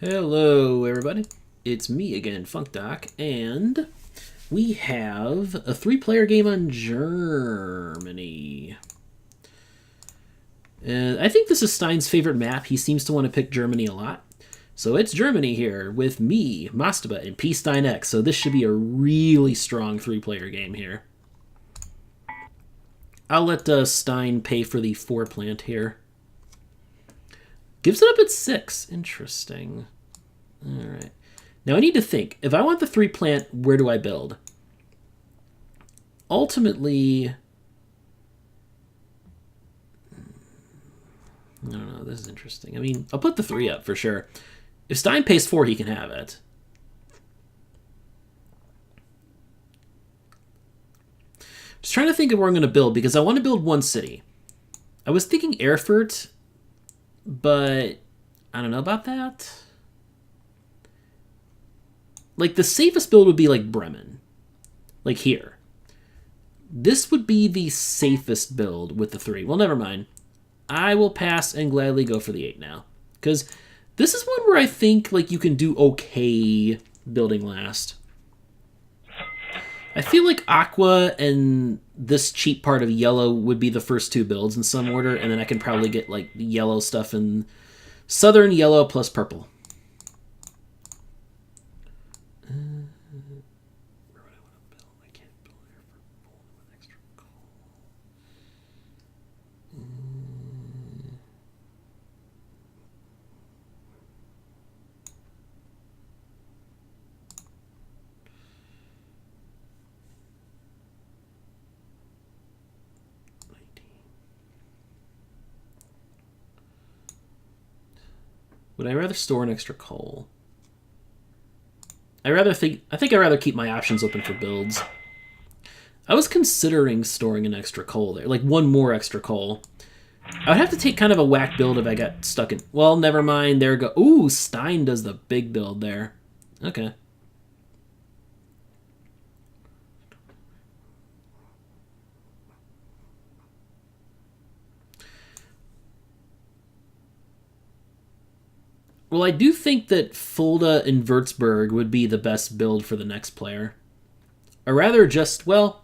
Hello, everybody. It's me again, funkdoc, and we have a three-player game on Germany. I think this is Stein's favorite map. He seems to want to pick Germany a lot. So it's Germany here with me, Mastaba, and psteinx. So this should be a really strong three-player game here. I'll let Stein pay for the 4 plant here. Gives it up at 6. Interesting. Alright. Now I need to think. If I want the 3 plant, where do I build? Ultimately... I don't know. This is interesting. I mean, I'll put the 3 up for sure. If Stein pays 4, he can have it. Just trying to think of where I'm going to build, because I want to build one city. I was thinking Erfurt, but I don't know about that. Like, the safest build would be, like, Bremen. Like, here. This would be the safest build with the 3. Well, never mind. I will pass and gladly go for the 8 now. Because this is one where I think, like, you can do okay building last. I feel like Aqua and this cheap part of yellow would be the first 2 builds in some order, and then I can probably get, like, the yellow stuff in southern yellow plus purple. Would I rather store an extra coal? I think I'd rather keep my options open for builds. I was considering storing an extra coal there, like 1 more extra coal. I would have to take kind of a whack build if I got stuck in... Well, never mind. There go. Ooh, Stein does the big build there. Okay. Well, I do think that Fulda and Würzburg would be the best build for the next player. Or rather just, well,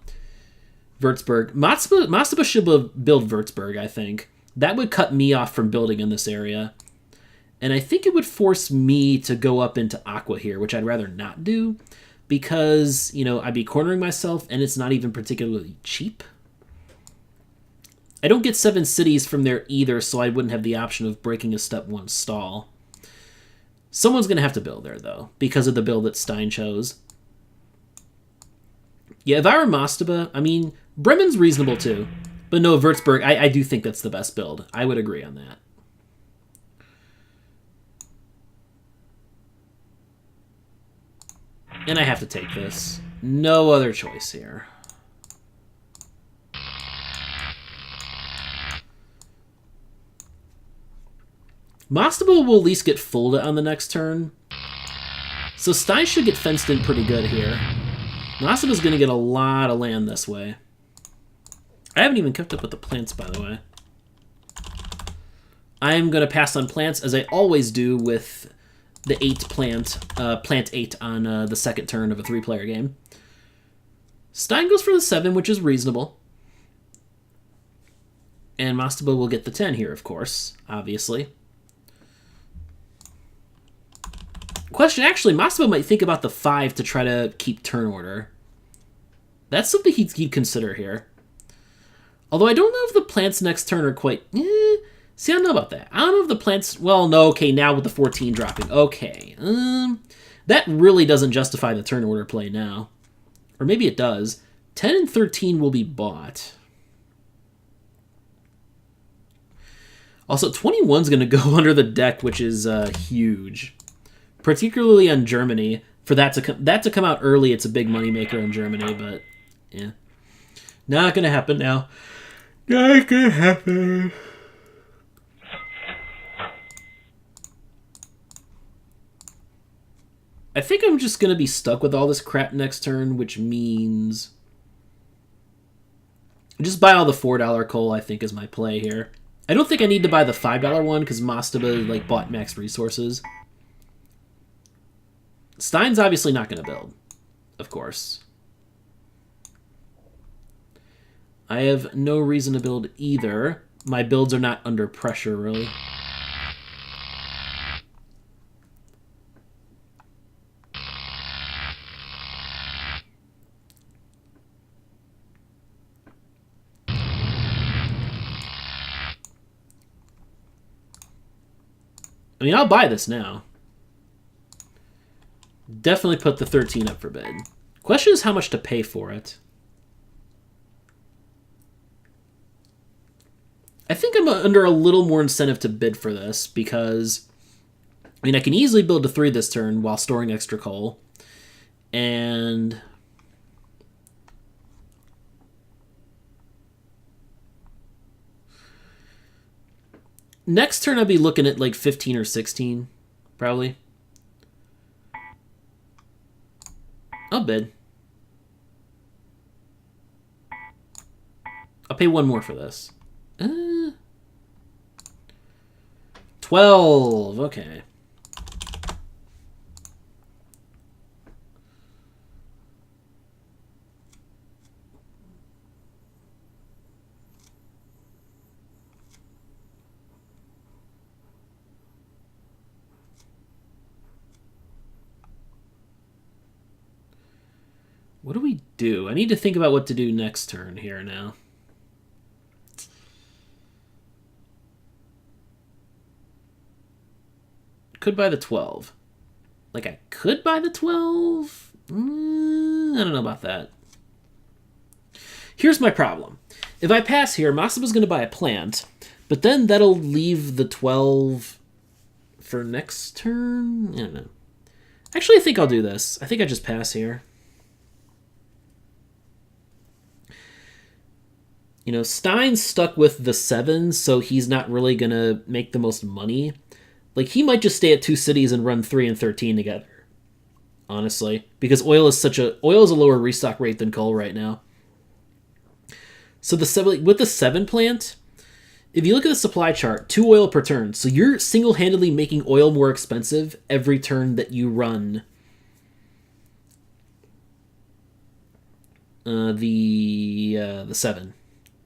Würzburg. Mastaba should build Würzburg, I think. That would cut me off from building in this area. And I think it would force me to go up into Aqua here, which I'd rather not do. Because, you know, I'd be cornering myself, and it's not even particularly cheap. I don't get 7 cities from there either, so I wouldn't have the option of breaking a step 1 stall. Someone's going to have to build there, though, because of the build that Stein chose. Yeah, if I were Mastaba, I mean, Bremen's reasonable, too. But no, Würzburg, I do think that's the best build. I would agree on that. And I have to take this. No other choice here. Mastaba will at least get Fulda on the next turn. So Stein should get fenced in pretty good here. Mastaba's going to get a lot of land this way. I haven't even kept up with the plants, by the way. I'm going to pass on plants, as I always do with the 8 plant 8 on the second turn of a 3-player game. Stein goes for the 7, which is reasonable. And Mastaba will get the 10 here, of course, obviously. Question, actually, Mastaba might think about the 5 to try to keep turn order. That's something he'd consider here. Although I don't know if the plants next turn are quite... See, I don't know about that. I don't know if the plants... Well, no, okay, now with the 14 dropping. Okay. That really doesn't justify the turn order play now. Or maybe it does. 10 and 13 will be bought. Also, 21's going to go under the deck, which is huge. Particularly on Germany. For that to come out early, it's a big moneymaker in Germany, but yeah. Not gonna happen now. Not gonna happen. I think I'm just gonna be stuck with all this crap next turn, which means just buy all the $4 coal, I think, is my play here. I don't think I need to buy the $5 one because Mastaba like bought max resources. Stein's obviously not going to build, of course. I have no reason to build either. My builds are not under pressure, really. I mean, I'll buy this now. Definitely put the 13 up for bid. Question is how much to pay for it. I think I'm under a little more incentive to bid for this because, I mean, I can easily build to 3 this turn while storing extra coal. And next turn I'll be looking at like 15 or 16, probably. I'll bid. I'll pay 1 more for this. 12. Okay. What do we do? I need to think about what to do next turn here now. Could buy the 12. Like, I could buy the 12? I don't know about that. Here's my problem. If I pass here, Masaba's going to buy a plant, but then that'll leave the 12 for next turn? I don't know. Actually, I think I'll do this. I think I just pass here. You know, Stein's stuck with the 7, so he's not really going to make the most money. Like, he might just stay at 2 cities and run 3 and 13 together. Honestly. Because oil is a lower restock rate than coal right now. So with the 7 plant, if you look at the supply chart, 2 oil per turn. So you're single-handedly making oil more expensive every turn that you run the 7.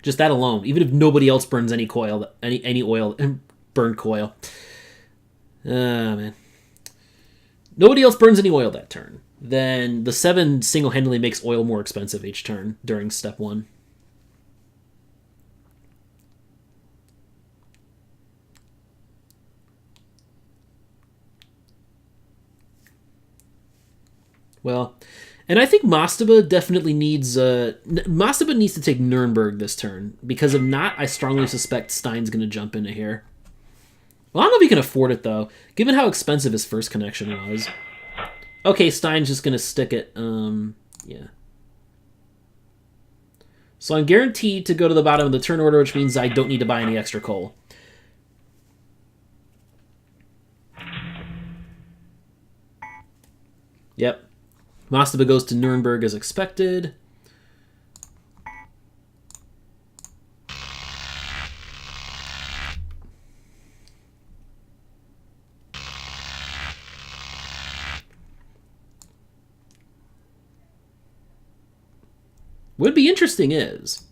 Just that alone. Even if nobody else burns any oil, burned coil. Man. Nobody else burns any oil that turn. Then the 7 single-handedly makes oil more expensive each turn during step 1. Well, and I think Mastaba definitely needs... Mastaba needs to take Nuremberg this turn. Because if not, I strongly suspect Stein's going to jump into here. Well, I don't know if he can afford it, though, given how expensive his first connection was. Okay, Stein's just going to stick it. Yeah. So I'm guaranteed to go to the bottom of the turn order, which means I don't need to buy any extra coal. Yep. Mastaba goes to Nuremberg as expected. What would be interesting is,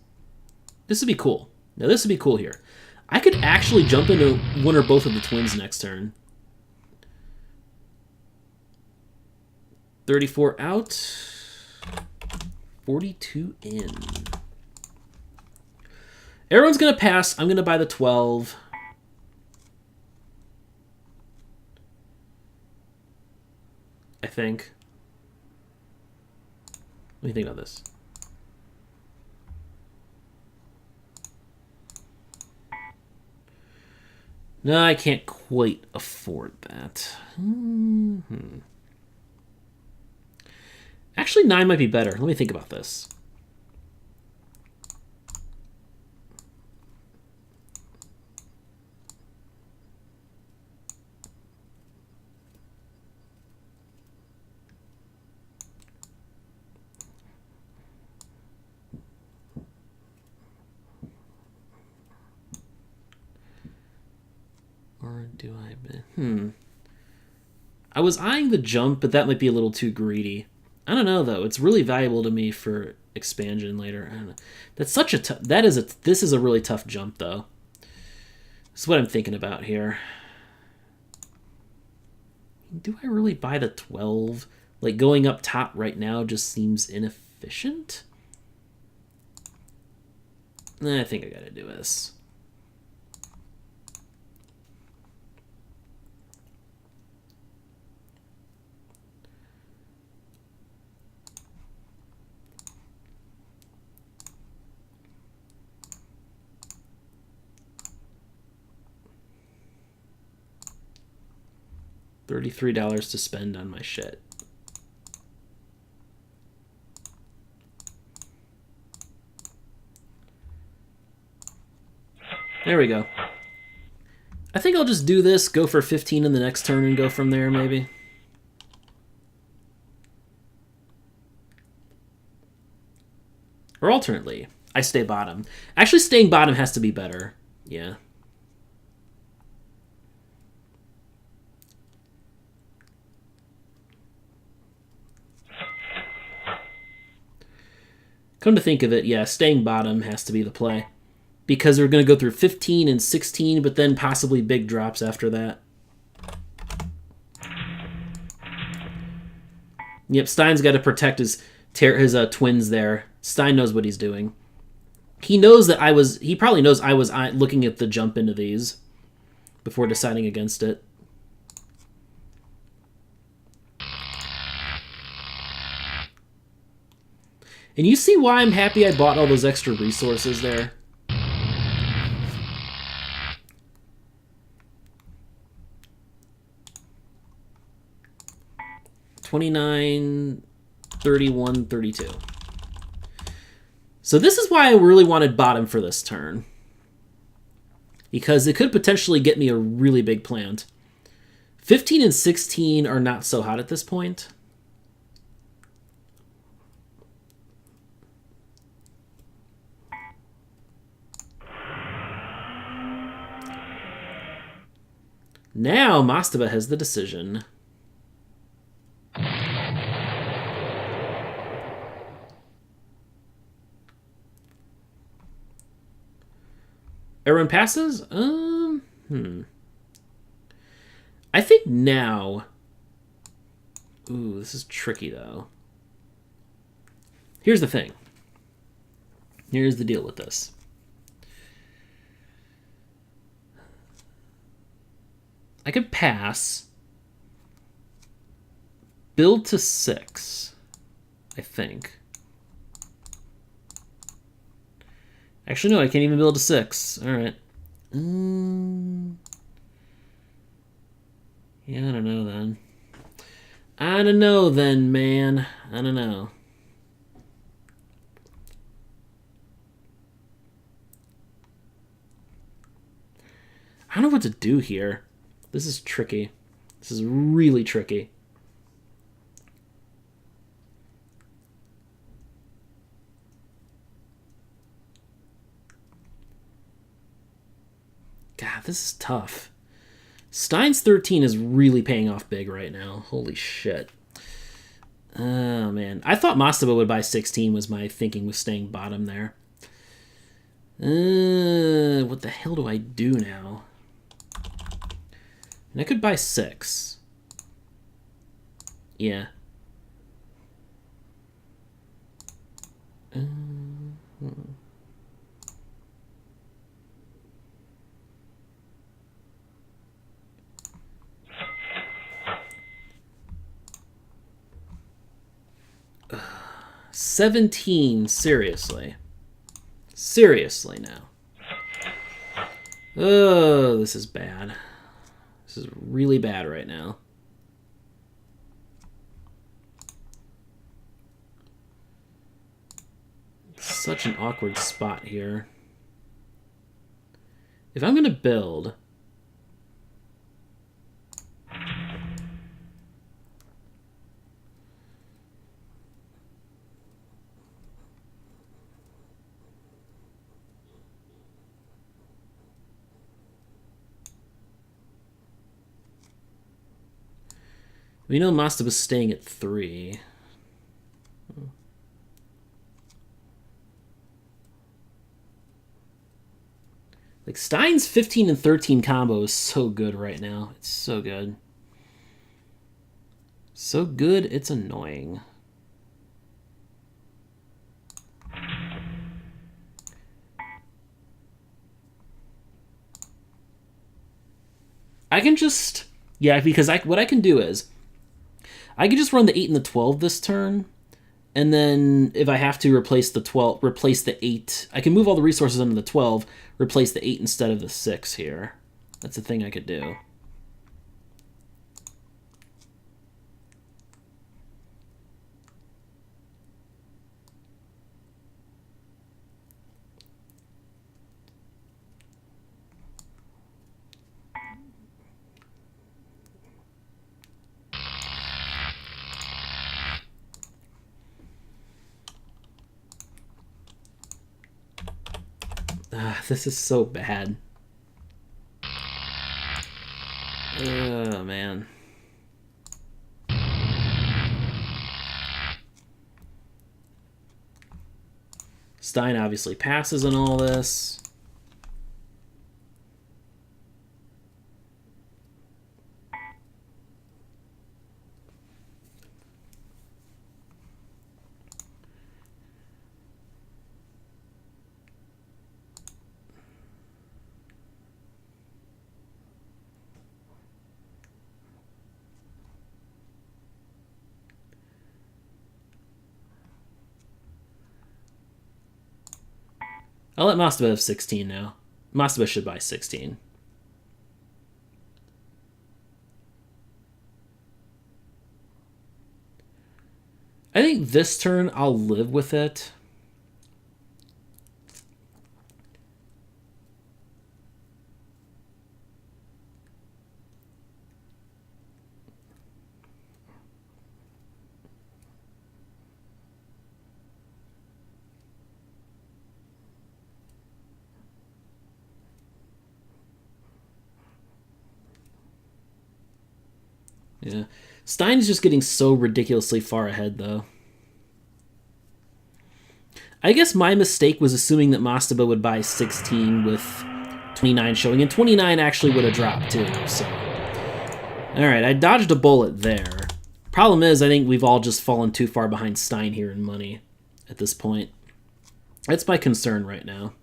this would be cool. Now this would be cool here. I could actually jump into one or both of the twins next turn. 34 out, 42 in. Everyone's going to pass. I'm going to buy the 12. I think. What do you think about this? No, I can't quite afford that. Actually, 9 might be better. Let me think about this. Or do I... I was eyeing the jump, but that might be a little too greedy. I don't know though. It's really valuable to me for expansion later. I don't know. That's such a this is a really tough jump though. This is what I'm thinking about here. Do I really buy the 12? Like going up top right now just seems inefficient. I think I gotta do this. $33 to spend on my shit. There we go. I think I'll just do this, go for 15 in the next turn, and go from there, maybe. Or alternately, I stay bottom. Actually, staying bottom has to be better. Yeah. Come to think of it, yeah, staying bottom has to be the play. Because we're going to go through 15 and 16, but then possibly big drops after that. Yep, Stein's got to protect his twins there. Stein knows what he's doing. He knows that he probably knows I was looking at the jump into these before deciding against it. And you see why I'm happy I bought all those extra resources there? $29, $31, $32. So this is why I really wanted bottom for this turn. Because it could potentially get me a really big plant. 15 and 16 are not so hot at this point. Now Mastaba has the decision. Everyone passes? I think now... Ooh, this is tricky, though. Here's the thing. Here's the deal with this. I could pass. Build to 6, I think. Actually, no, I can't even build to 6. All right. Yeah, I don't know then. I don't know then, man. I don't know. I don't know what to do here. This is tricky. This is really tricky. God, this is tough. Stein's 13 is really paying off big right now. Holy shit. Oh, man. I thought Mastaba would buy 16 was my thinking with staying bottom there. What the hell do I do now? And I could buy 6. Yeah. $17, seriously. Seriously now. Oh, this is bad. This is really bad right now. Such an awkward spot here. If I'm going to build... We know Mastaba's staying at 3. Like, Stein's 15 and 13 combo is so good right now. It's so good. So good, it's annoying. I can just... Yeah, because what I can do is... I can just run the 8 and the 12 this turn, and then if I have to replace the 8... I can move all the resources into the 12, replace the 8 instead of the 6 here. That's a thing I could do. This is so bad. Oh, man. Stein obviously passes in all this. I'll let Mastaba have 16 now. Mastaba should buy 16. I think this turn I'll live with it. Yeah. Stein's just getting so ridiculously far ahead, though. I guess my mistake was assuming that Mastaba would buy 16 with 29 showing, and 29 actually would have dropped, too, so... Alright, I dodged a bullet there. Problem is, I think we've all just fallen too far behind Stein here in money at this point. That's my concern right now.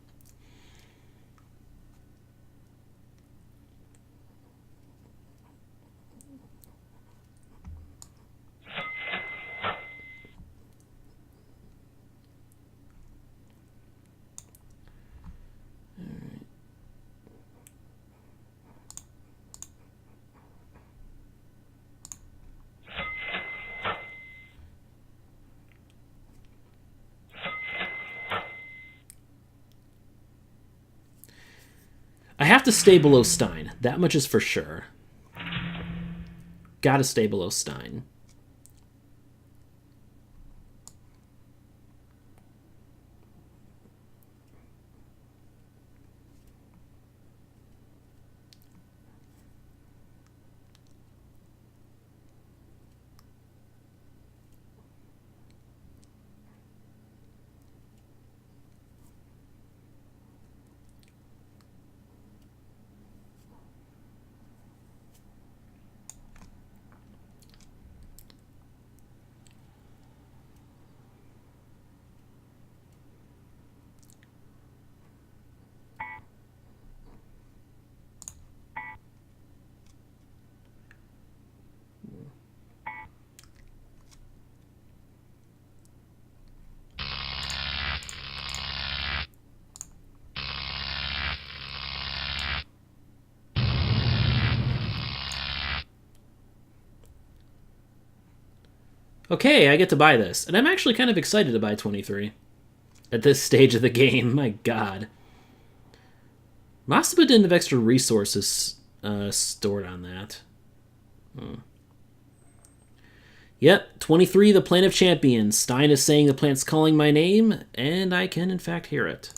I have to stay below Stein. That much is for sure. Gotta stay below Stein. Okay, I get to buy this. And I'm actually kind of excited to buy 23. At this stage of the game, my god. Mastaba didn't have extra resources stored on that. Yep, 23, the Plant of Champions. Stein is saying the plant's calling my name, and I can in fact hear it.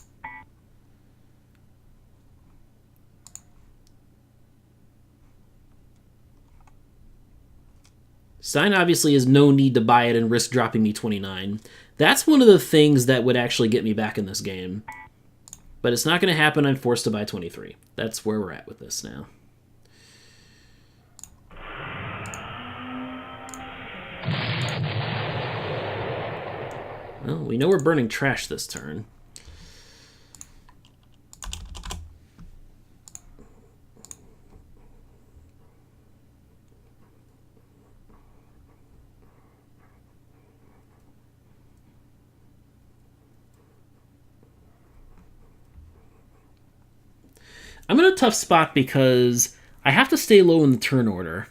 Stein obviously has no need to buy it and risk dropping me 29. That's one of the things that would actually get me back in this game. But it's not going to happen. I'm forced to buy 23. That's where we're at with this now. Well, we know we're burning trash this turn. I'm in a tough spot because I have to stay low in the turn order.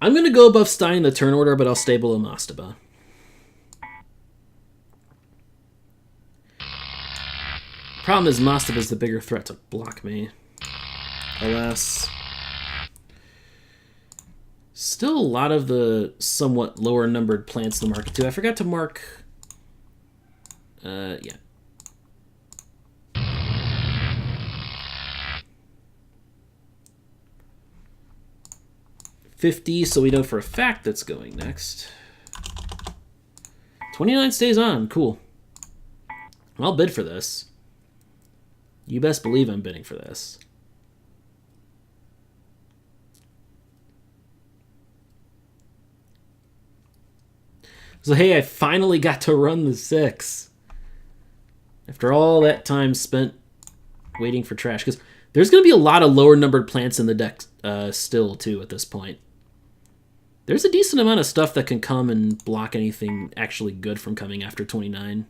I'm going to go above Stein in the turn order, but I'll stay below Mastaba. Problem is, Mastaba's the bigger threat to block me. Alas. Still a lot of the somewhat lower numbered plants in the market, too. I forgot to mark... yeah. $50, so we know for a fact that's going next. 29 stays on. Cool. I'll bid for this. You best believe I'm bidding for this. So hey, I finally got to run the 6. After all that time spent waiting for trash. Because there's going to be a lot of lower numbered plants in the deck still, too, at this point. There's a decent amount of stuff that can come and block anything actually good from coming after 29.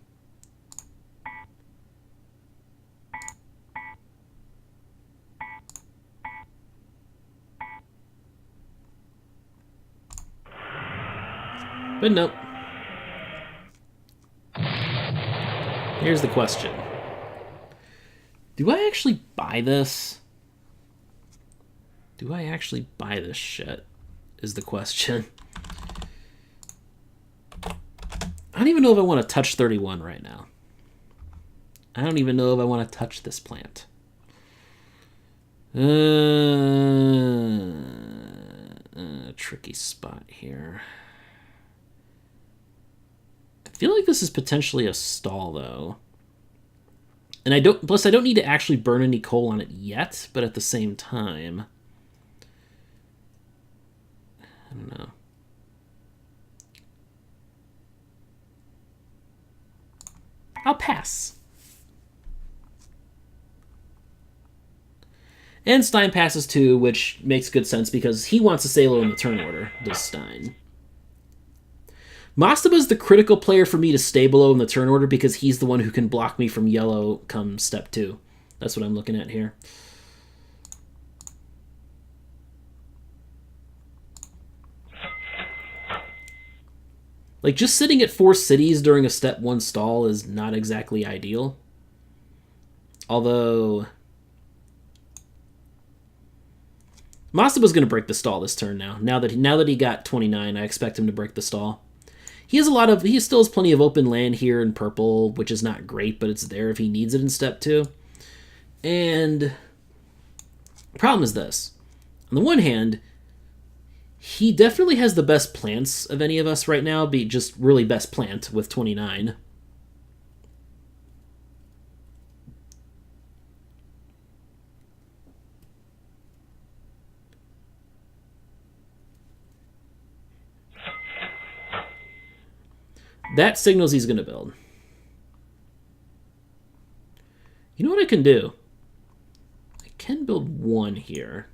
But nope. Here's the question. Do I actually buy this? Do I actually buy this shit? Is the question. I don't even know if I want to touch 31 right now. I don't even know if I want to touch this plant. Tricky spot here. I feel like this is potentially a stall, though. And I don't need to actually burn any coal on it yet, but at the same time, I don't know. I'll pass. And Stein passes too, which makes good sense because he wants to stay low in the turn order, does Stein. Mastaba is the critical player for me to stay below in the turn order because he's the one who can block me from yellow come step 2. That's what I'm looking at here. Like, just sitting at 4 cities during a step 1 stall is not exactly ideal. Although Mastaba's going to break the stall this turn now. Now that he got 29, I expect him to break the stall. He still has plenty of open land here in purple, which is not great, but it's there if he needs it in step 2. And the problem is this. On the one hand, he definitely has the best plants of any of us right now, be just really best plant with 29. That signals he's going to build. You know what I can do? I can build 1 here.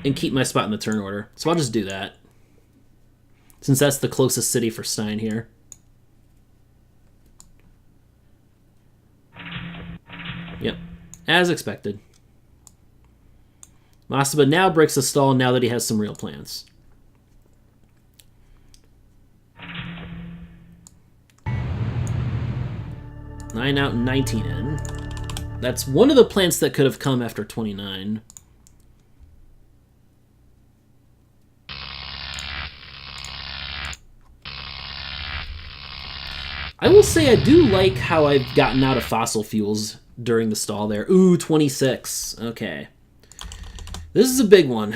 And keep my spot in the turn order. So I'll just do that. Since that's the closest city for Stein here. Yep. As expected. Mastaba now breaks the stall now that he has some real plants. 9 out and 19 in. That's one of the plants that could have come after 29. I will say I do like how I've gotten out of fossil fuels during the stall there. Ooh, 26. Okay. This is a big one.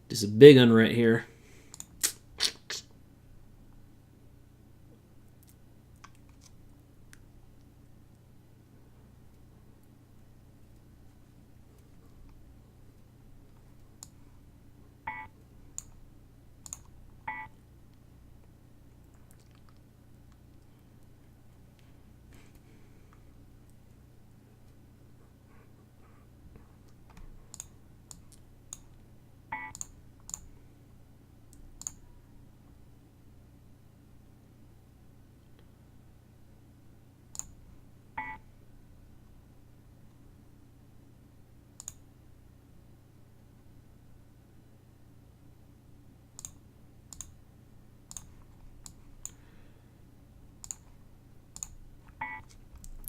This is a big one right here.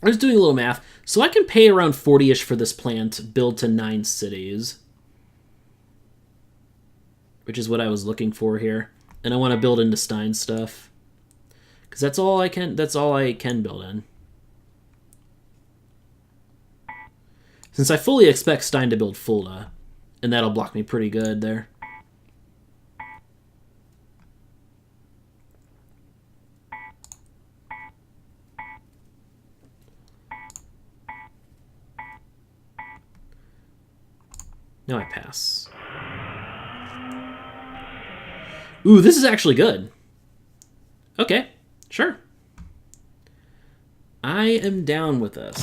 I was doing a little math. So I can pay around 40-ish for this plant, build to 9 cities. Which is what I was looking for here. And I want to build into Stein stuff. Because that's all I can build in. Since I fully expect Stein to build Fulda. And that'll block me pretty good there. Now I pass. Ooh, this is actually good. Okay, sure. I am down with this.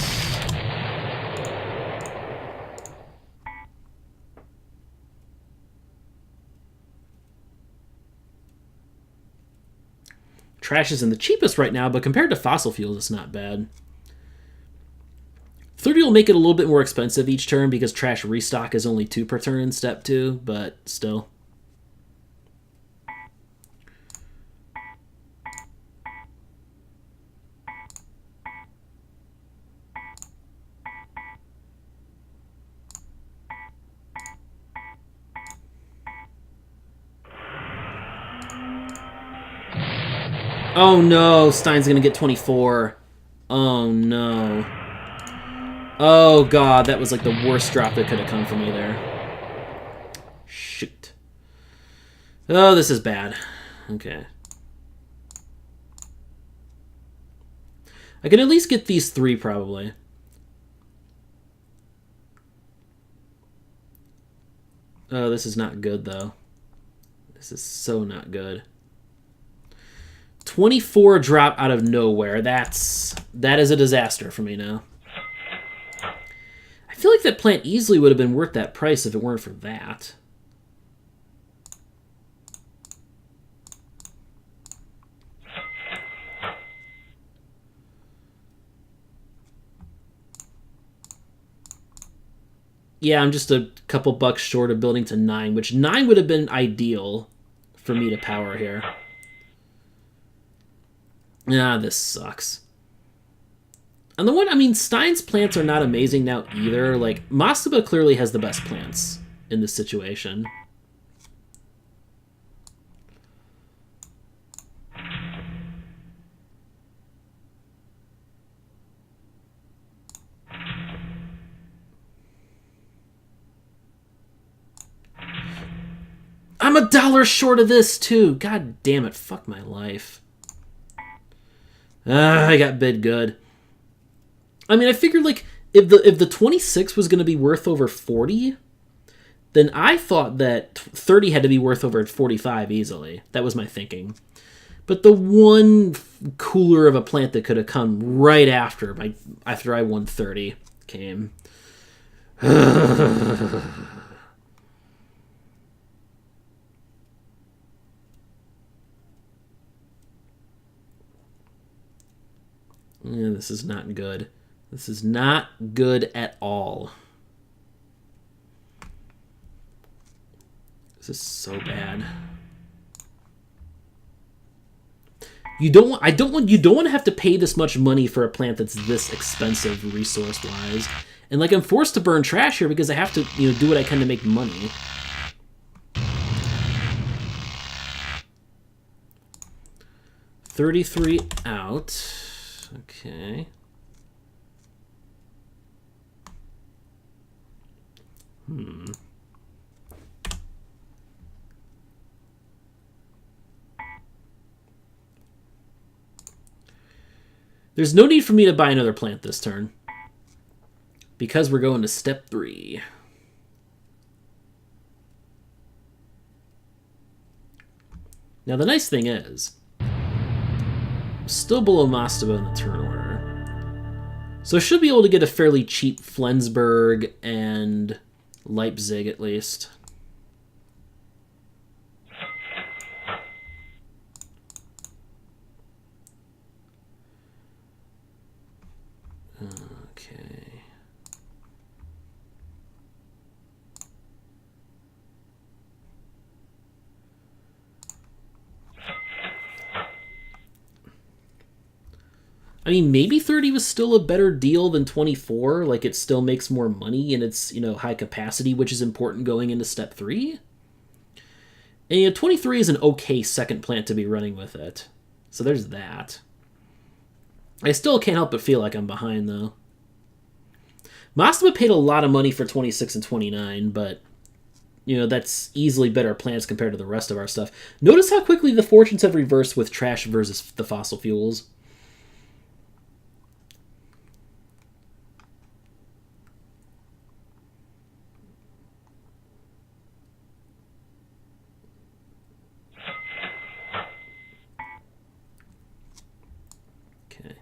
Trash isn't the cheapest right now, but compared to fossil fuels, it's not bad. 30 will make it a little bit more expensive each turn because trash restock is only 2 per turn in step 2, but still. Oh no, Stein's gonna get 24. Oh no. Oh god, that was like the worst drop that could have come for me there. Shoot. Oh, this is bad. Okay. I can at least get these 3 probably. Oh, this is not good though. This is so not good. 24 drop out of nowhere. That is a disaster for me now. I feel like that plant easily would have been worth that price if it weren't for that. Yeah, I'm just a couple bucks short of building to 9, which 9 would have been ideal for me to power here. Ah, this sucks. And the one, I mean, Stein's plants are not amazing now either. Like, Mastaba clearly has the best plants in this situation. I'm $1 short of this, too. God damn it. Fuck my life. I got bid good. I mean, I figured, like, if the 26 was going to be worth over 40, then I thought that 30 had to be worth over 45 easily. That was my thinking. But the one cooler of a plant that could have come right after I won 30 came. Yeah, this is not good. This is not good at all. This is so bad. You don't want, you don't want to have to pay this much money for a plant that's this expensive resource-wise. And, like, I'm forced to burn trash here because I have to, you know, do what I can to make money. $33 out. Okay. There's no need for me to buy another plant this turn, because we're going to step 3. Now, the nice thing is, I'm still below mastaba in the turn order. So I should be able to get a fairly cheap Flensburg and Leipzig, at least. Okay. I mean, maybe 30 was still a better deal than 24. Like, it still makes more money, and it's, you know, high capacity, which is important going into step 3. And, you know, 23 is an okay second plant to be running with it. So there's that. I still can't help but feel like I'm behind, though. Mastaba paid a lot of money for 26 and 29, but, you know, that's easily better plants compared to the rest of our stuff. Notice how quickly the fortunes have reversed with trash versus the fossil fuels. Okay.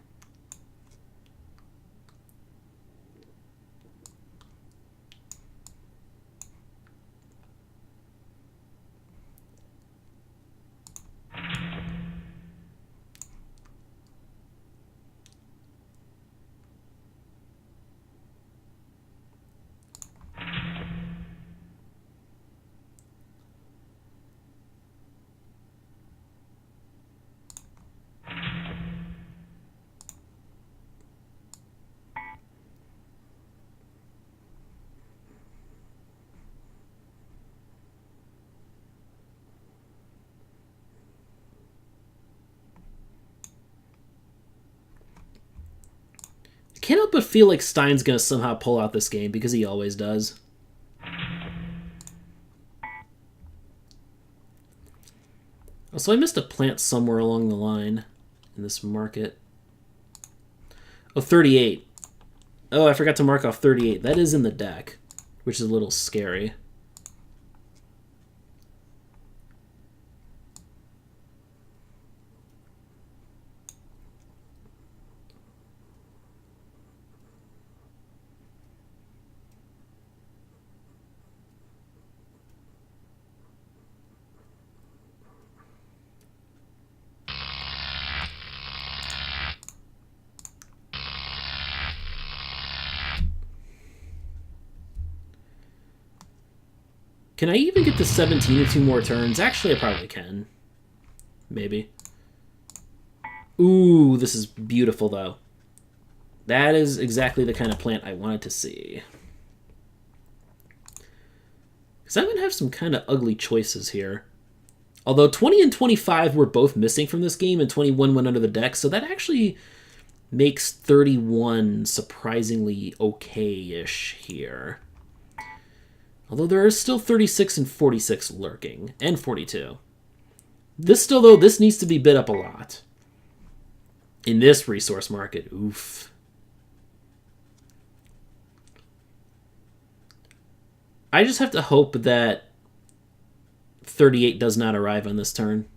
Can't help but feel like Stein's going to somehow pull out this game, because he always does. Also, I missed a plant somewhere along the line in this market. Oh, 38. Oh, I forgot to mark off 38. That is in the deck, which is a little scary. Can I even get to 17 in 2 more turns? Actually, I probably can. Maybe. Ooh, this is beautiful, though. That is exactly the kind of plant I wanted to see. Because I'm going to have some kind of ugly choices here. Although 20 and 25 were both missing from this game, and 21 went under the deck, so that actually makes 31 surprisingly okay-ish here. Although there are still 36 and 46 lurking, and 42. This still, though, this needs to be bid up a lot. In this resource market, oof. I just have to hope that 38 does not arrive on this turn.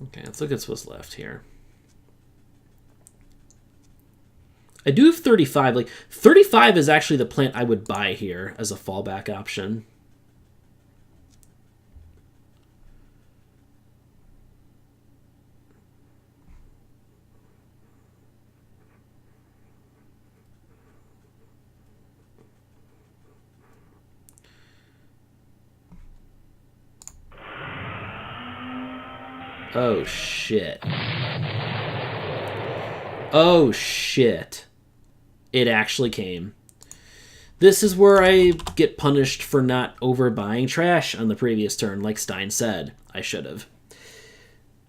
Okay, let's look at what's left here. I do have 35. Like, 35 is actually the plant I would buy here as a fallback option. Oh, shit. Oh, shit. It actually came. This is where I get punished for not overbuying trash on the previous turn, like Stein said. I should have.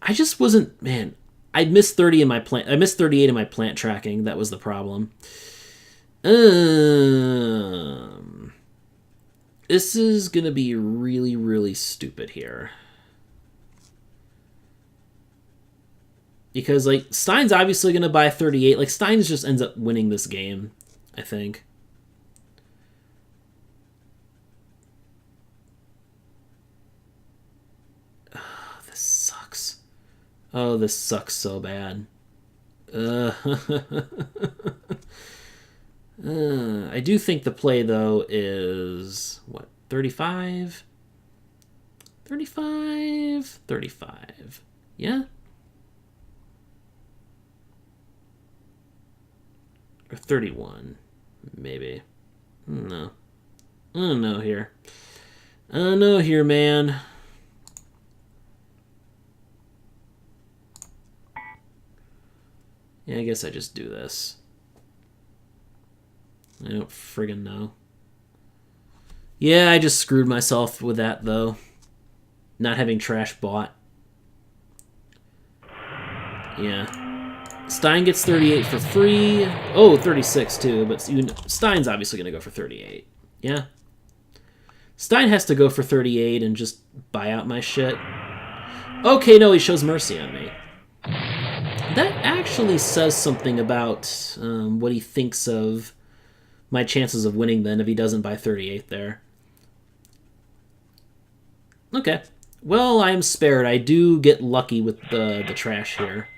I just wasn't... Man, I missed 30 in my plant... I missed 38 in my plant tracking. That was the problem. This is going to be really, really stupid here. Because, like, Stein's obviously going to buy 38. Like, Stein's just ends up winning this game, I think. Oh, this sucks. Oh, this sucks so bad. I do think the play, though, is, what, 35? 35? 35. Yeah? Or 31, maybe. No. I don't know here. I don't know here, man. Yeah, I guess I just do this. I don't friggin' know. Yeah, I just screwed myself with that, though. Not having trash bought. Yeah. Stein gets 38 for free. Oh, 36 too, but Stein's obviously going to go for 38. Yeah? Stein has to go for 38 and just buy out my shit. Okay, no, he shows mercy on me. That actually says something about what he thinks of my chances of winning then if he doesn't buy 38 there. Okay. Well, I'm spared. I do get lucky with the trash here.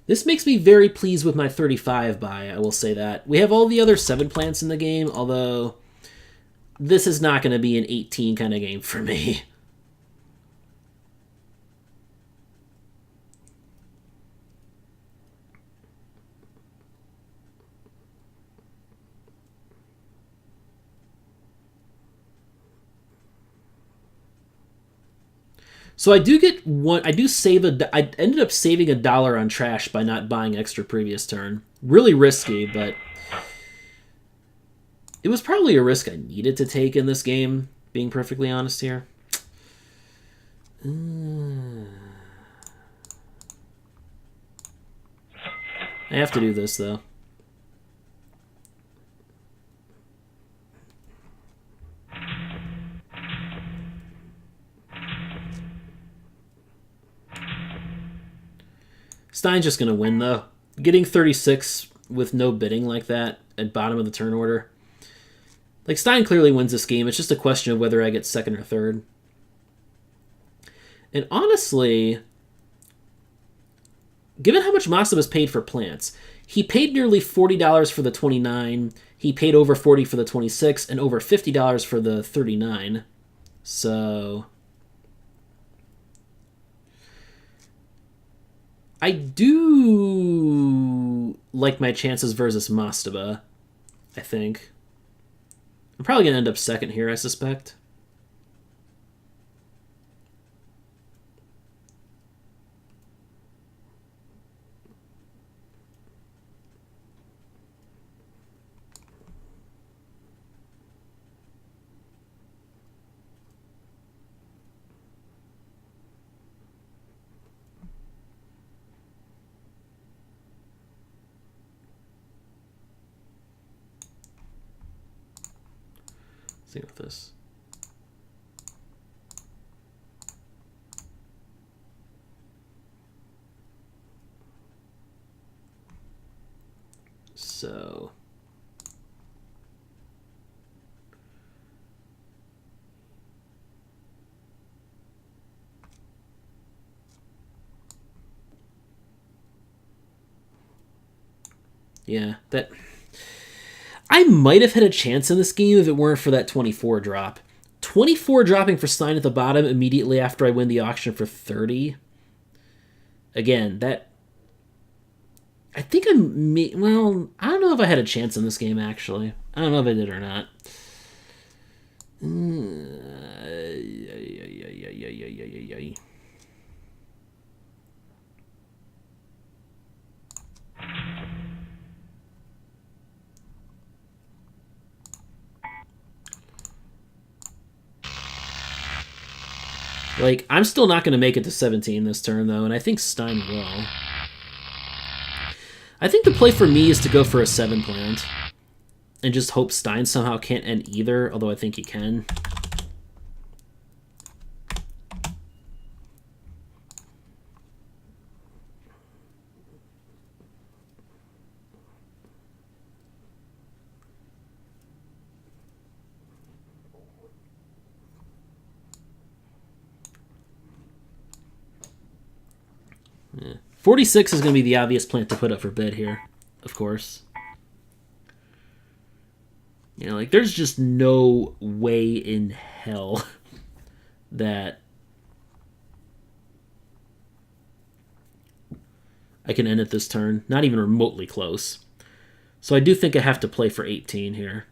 This makes me very pleased with my 35 buy, I will say that. We have all the other 7 plants in the game, although this is not going to be an 18 kind of game for me. So I do get one. I do save I ended up saving $1 on trash by not buying extra previous turn. Really risky, but it was probably a risk I needed to take in this game. Being perfectly honest here. I have to do this though. Stein's just going to win, though. Getting 36 with no bidding like that at bottom of the turn order. Like, Stein clearly wins this game. It's just a question of whether I get second or third. And honestly, given how much Masaba's paid for plants, he paid nearly $40 for the 29, he paid over $40 for the 26, and over $50 for the 39. So I do like my chances versus Mastaba, I think. I'm probably going to end up second here, I suspect. See with this. So Yeah, that... I might have had a chance in this game if it weren't for that 24 drop. 24 dropping for Stein at the bottom immediately after I win the auction for 30. Again, that... I think well, I don't know if I had a chance in this game, actually. I don't know if I did or not. Like, I'm still not going to make it to 17 this turn, though, and I think Stein will. I think the play for me is to go for a 7 plant and just hope Stein somehow can't end either, although I think he can. Yeah. 46 is going to be the obvious plant to put up for bid here, of course. You know, like, there's just no way in hell that I can end it this turn. Not even remotely close. So I do think I have to play for 18 here.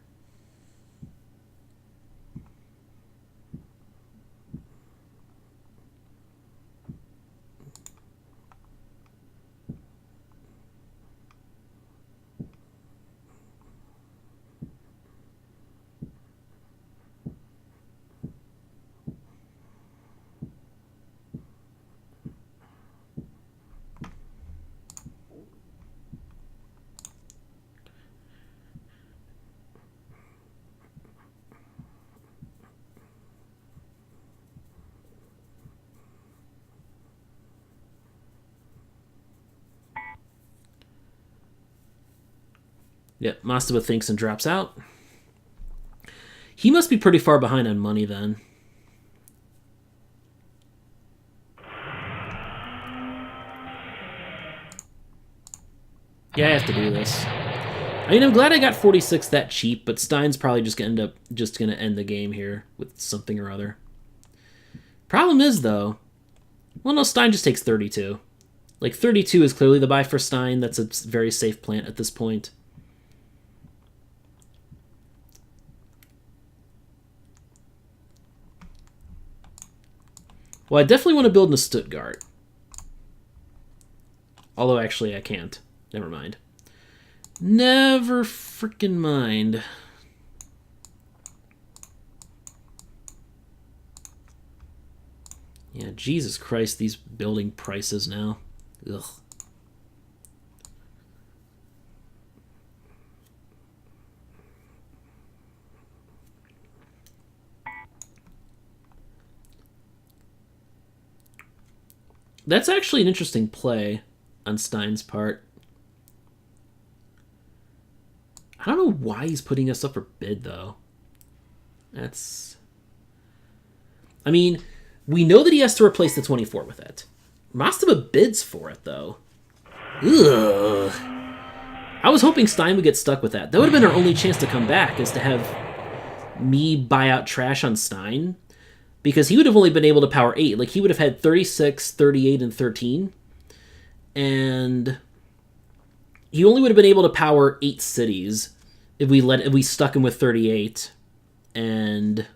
Yep, mastaba thinks and drops out. He must be pretty far behind on money then. Yeah, I have to do this. I mean, I'm glad I got 46 that cheap, but Stein's probably just gonna end the game here with something or other. Problem is, though, well, no, Stein just takes 32. Like, 32 is clearly the buy for Stein. That's a very safe plant at this point. Well, I definitely want to build in a Stuttgart. Although, actually, I can't. Never mind. Never freaking mind. Yeah, Jesus Christ, these building prices now. Ugh. That's actually an interesting play on Stein's part. I don't know why he's putting us up for bid, though. That's... I mean, we know that he has to replace the 24 with it. Mastaba bids for it, though. Ugh. I was hoping Stein would get stuck with that. That would have been our only chance to come back, is to have me buy out trash on Stein. Because he would have only been able to power 8. Like, he would have had 36, 38, and 13. And he only would have been able to power 8 cities if we stuck him with 38. And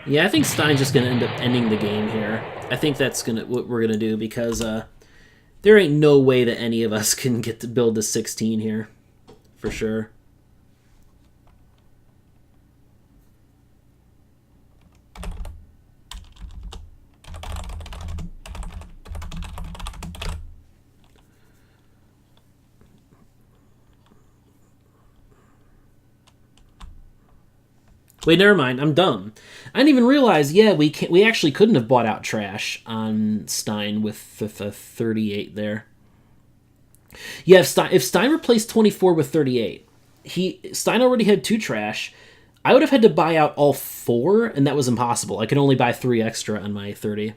yeah, I think Stein's just going to end up ending the game here. I think that's what we're going to do, because there ain't no way that any of us can get to build the 16 here, for sure. Wait, never mind. I'm dumb. I didn't even realize. Yeah, we actually couldn't have bought out trash on Stein with the 38 there. Yeah, if Stein replaced 24 with 38, Stein already had 2 trash. I would have had to buy out all 4, and that was impossible. I could only buy 3 extra on my 30.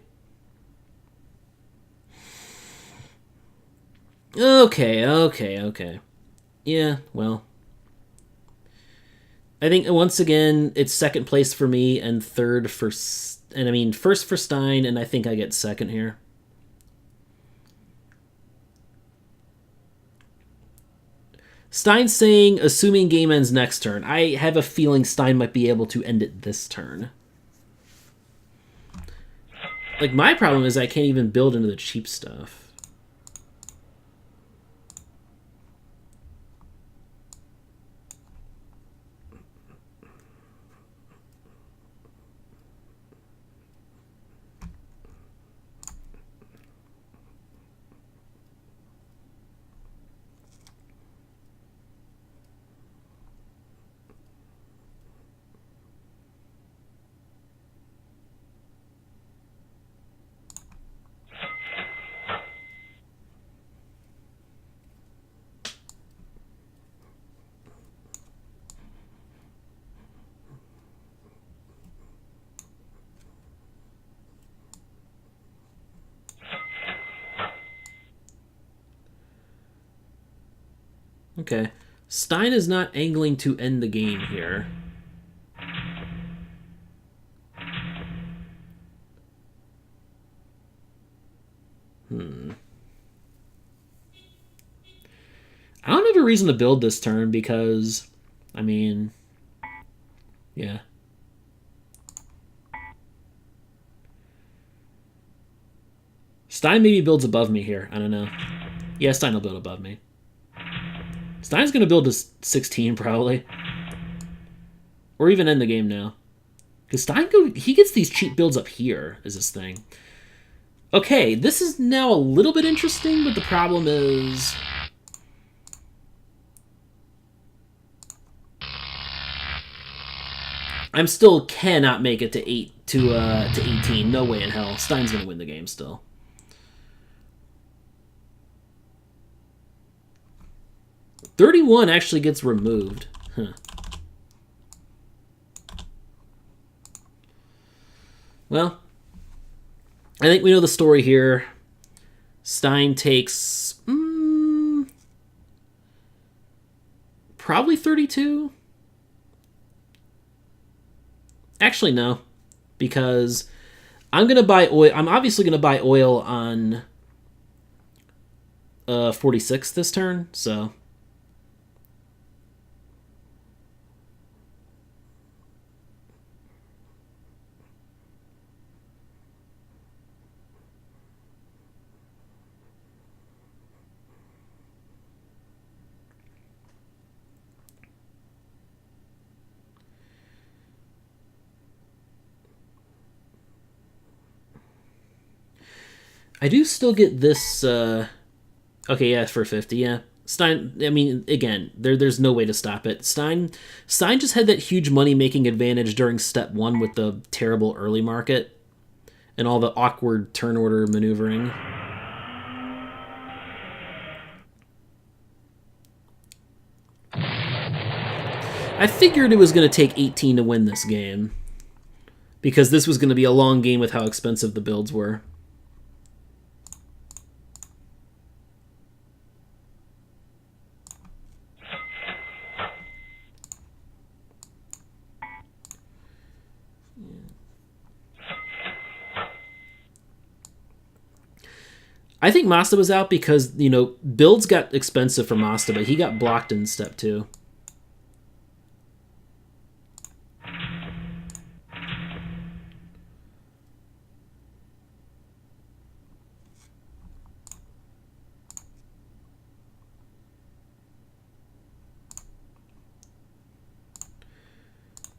Okay. Yeah, well. I think once again it's second place for me and third for, and I mean first for Stein, and I think I get second here. Stein's saying, assuming game ends next turn. I have a feeling Stein might be able to end it this turn. Like, my problem is I can't even build into the cheap stuff. Okay. Stein is not angling to end the game here. I don't have a reason to build this turn because, I mean, yeah. Stein maybe builds above me here. I don't know. Yeah, Stein will build above me. Stein's going to build this 16 probably. Or even end the game now. Because he gets these cheap builds up here is his thing. Okay, this is now a little bit interesting, but the problem is... I'm still cannot make it to 18. No way in hell. Stein's going to win the game still. $31 actually gets removed. Huh. Well, I think we know the story here. Stein takes probably 32. Actually, no, because I'm gonna buy oil. I'm obviously gonna buy oil on 46 this turn. So. I do still get this, okay, yeah, for 50, yeah. Stein, I mean, again, there's no way to stop it. Stein just had that huge money-making advantage during step 1 with the terrible early market and all the awkward turn order maneuvering. I figured it was going to take 18 to win this game because this was going to be a long game with how expensive the builds were. I think Masta was out because, you know, builds got expensive for Masta, but he got blocked in step 2.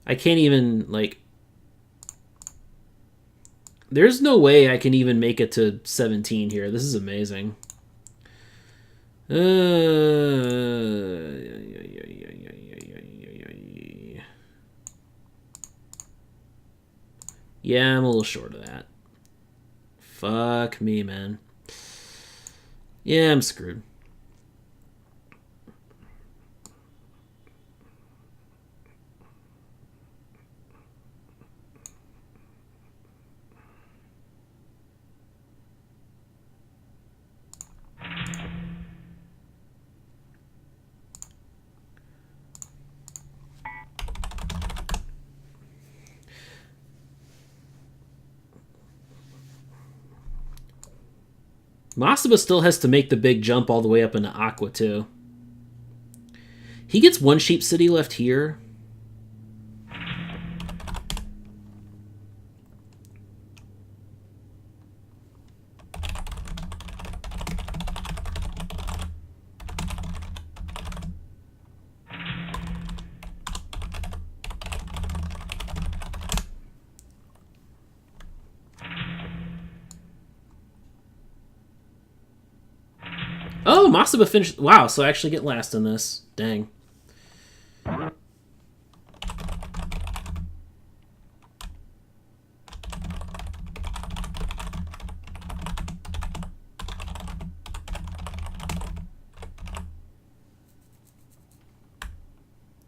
I can't even, like... There's no way I can even make it to 17 here. This is amazing. Yeah, I'm a little short of that. Fuck me, man. Yeah, I'm screwed. Mastaba still has to make the big jump all the way up into Aqua, too. He gets one Sheep City left here. Oh, Mastaba finished. Wow, so I actually get last in this. Dang.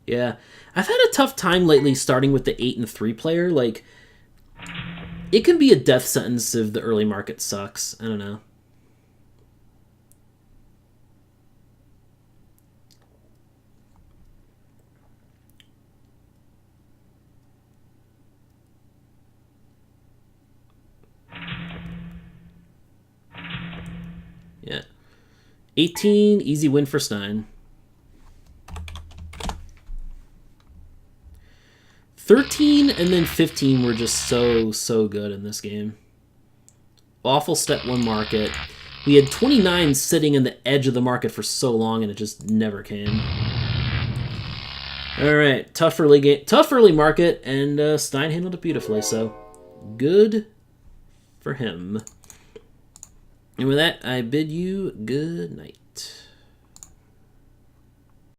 Yeah. I've had a tough time lately starting with the 8 and 3 player. Like, it can be a death sentence if the early market sucks. I don't know. Yeah. 18, easy win for Stein. 13 and then 15 were just so good in this game. Awful step 1 market. We had 29 sitting in the edge of the market for so long, and it just never came. All right, tough early market, and Stein handled it beautifully. So good for him. And with that, I bid you good night.